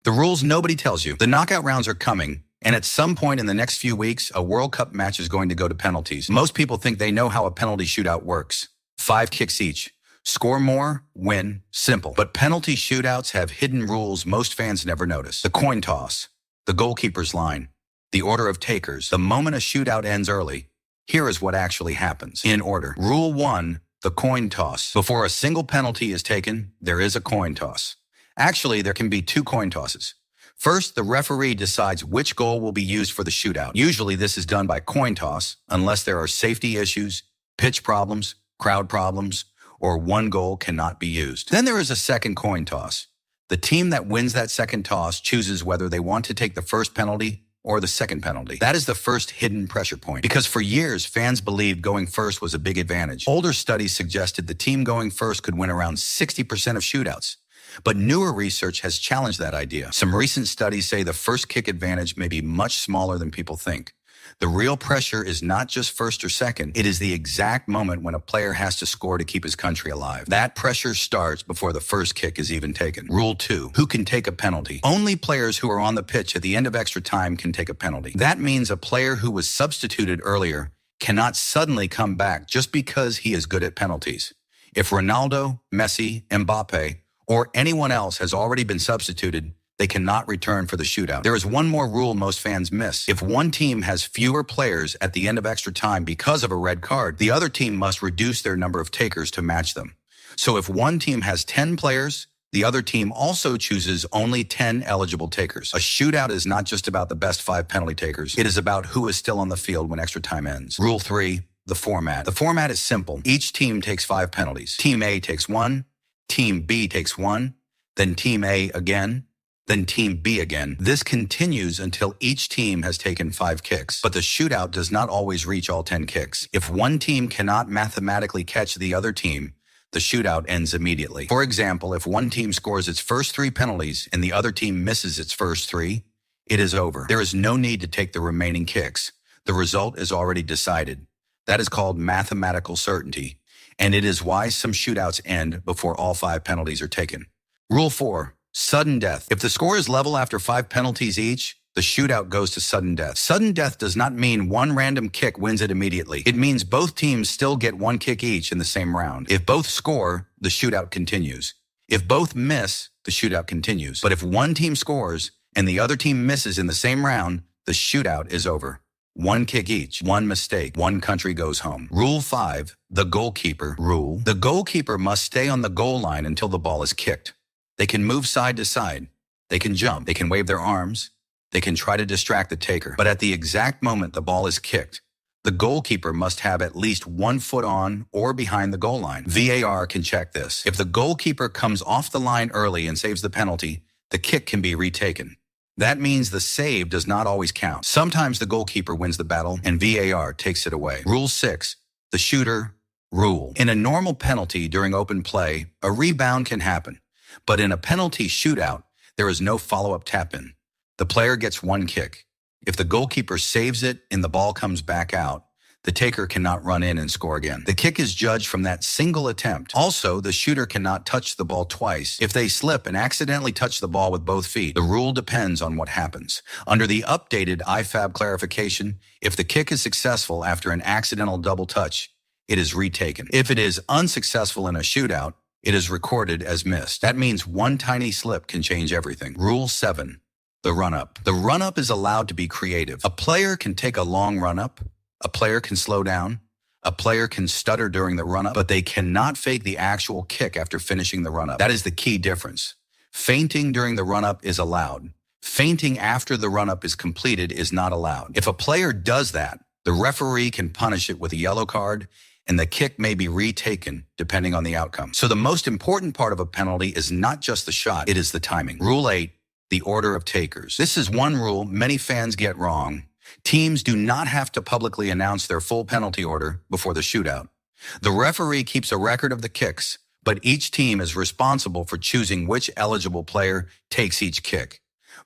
The rules nobody tells you. The knockout rounds are coming, and at some point in the next few weeks, a World Cup match is going to go to penalties. Most people think they know how a penalty shootout works. 5 kicks each. Score more, win, simple. But penalty shootouts have hidden rules most fans never notice. The coin toss, the goalkeeper's line, the order of takers. The moment a shootout ends early, here is what actually happens. In order. Rule 1, the coin toss. Before a single penalty is taken, there is a coin toss. Actually, there can be 2 coin tosses. First, the referee decides which goal will be used for the shootout. Usually this is done by coin toss, unless there are safety issues, pitch problems, crowd problems, or one goal cannot be used. Then there is a second coin toss. The team that wins that second toss chooses whether they want to take the first penalty or the second penalty. That is the first hidden pressure point. Because for years, fans believed going first was a big advantage. Older studies suggested the team going first could win around 60% of shootouts. But newer research has challenged that idea. Some recent studies say the first kick advantage may be much smaller than people think. The real pressure is not just first or second. It is the exact moment when a player has to score to keep his country alive. That pressure starts before the first kick is even taken. Rule 2, who can take a penalty? Only players who are on the pitch at the end of extra time can take a penalty. That means a player who was substituted earlier cannot suddenly come back just because he is good at penalties. If Ronaldo, Messi, Mbappe, or anyone else has already been substituted, they cannot return for the shootout. There is one more rule most fans miss. If one team has fewer players at the end of extra time because of a red card, the other team must reduce their number of takers to match them. So if one team has 10 players, the other team also chooses only 10 eligible takers. A shootout is not just about the best 5 penalty takers. It is about who is still on the field when extra time ends. Rule 3, the format. The format is simple. Each team takes 5 penalties. Team A takes 1, Team B takes 1, then Team A again, then Team B again. This continues until each team has taken 5 kicks. But the shootout does not always reach all 10 kicks. If one team cannot mathematically catch the other team, the shootout ends immediately. For example, if one team scores its first 3 penalties and the other team misses its first 3, it is over. There is no need to take the remaining kicks. The result is already decided. That is called mathematical certainty. And it is why some shootouts end before all 5 penalties are taken. Rule 4, sudden death. If the score is level after 5 penalties each, the shootout goes to sudden death. Sudden death does not mean one random kick wins it immediately. It means both teams still get 1 kick each in the same round. If both score, the shootout continues. If both miss, the shootout continues. But if one team scores and the other team misses in the same round, the shootout is over. 1 kick each, 1 mistake, 1 country goes home. Rule 5, the goalkeeper rule. The goalkeeper must stay on the goal line until the ball is kicked. They can move side to side. They can jump. They can wave their arms. They can try to distract the taker. But at the exact moment the ball is kicked, the goalkeeper must have at least 1 foot on or behind the goal line. VAR can check this. If the goalkeeper comes off the line early and saves the penalty, the kick can be retaken. That means the save does not always count. Sometimes the goalkeeper wins the battle and VAR takes it away. Rule 6, the shooter rule. In a normal penalty during open play, a rebound can happen. But in a penalty shootout, there is no follow-up tap-in. The player gets 1 kick. If the goalkeeper saves it and the ball comes back out, the taker cannot run in and score again. The kick is judged from that single attempt. Also, the shooter cannot touch the ball twice. If they slip and accidentally touch the ball with both feet, the rule depends on what happens. Under the updated IFAB clarification, if the kick is successful after an accidental double touch, it is retaken. If it is unsuccessful in a shootout, it is recorded as missed. That means 1 tiny slip can change everything. Rule 7, the run-up. The run-up is allowed to be creative. A player can take a long run-up. A player can slow down. A player can stutter during the run-up, but they cannot fake the actual kick after finishing the run-up. That is the key difference. Feinting during the run-up is allowed. Feinting after the run-up is completed is not allowed. If a player does that, the referee can punish it with a yellow card, and the kick may be retaken depending on the outcome. So the most important part of a penalty is not just the shot, it is the timing. Rule 8, the order of takers. This is one rule many fans get wrong. Teams do not have to publicly announce their full penalty order before the shootout. The referee keeps a record of the kicks, but each team is responsible for choosing which eligible player takes each kick.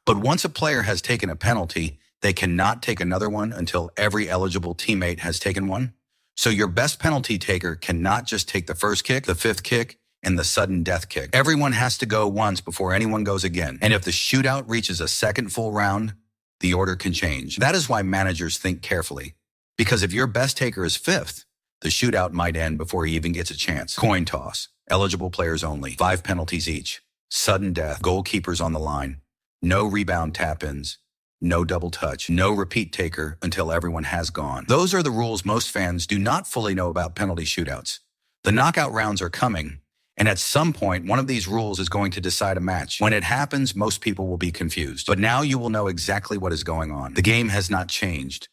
But once a player has taken a penalty, they cannot take another one until every eligible teammate has taken one. So your best penalty taker cannot just take the first kick, the 5th kick, and the sudden death kick. Everyone has to go once before anyone goes again. And if the shootout reaches a second full round, the order can change. That is why managers think carefully. Because if your best taker is fifth, the shootout might end before he even gets a chance. Coin toss. Eligible players only. 5 penalties each. Sudden death. Goalkeepers on the line. No rebound tap-ins. No double touch. No repeat taker until everyone has gone. Those are the rules most fans do not fully know about penalty shootouts. The knockout rounds are coming, and at some point, one of these rules is going to decide a match. When it happens, most people will be confused. But now you will know exactly what is going on. The game has not changed.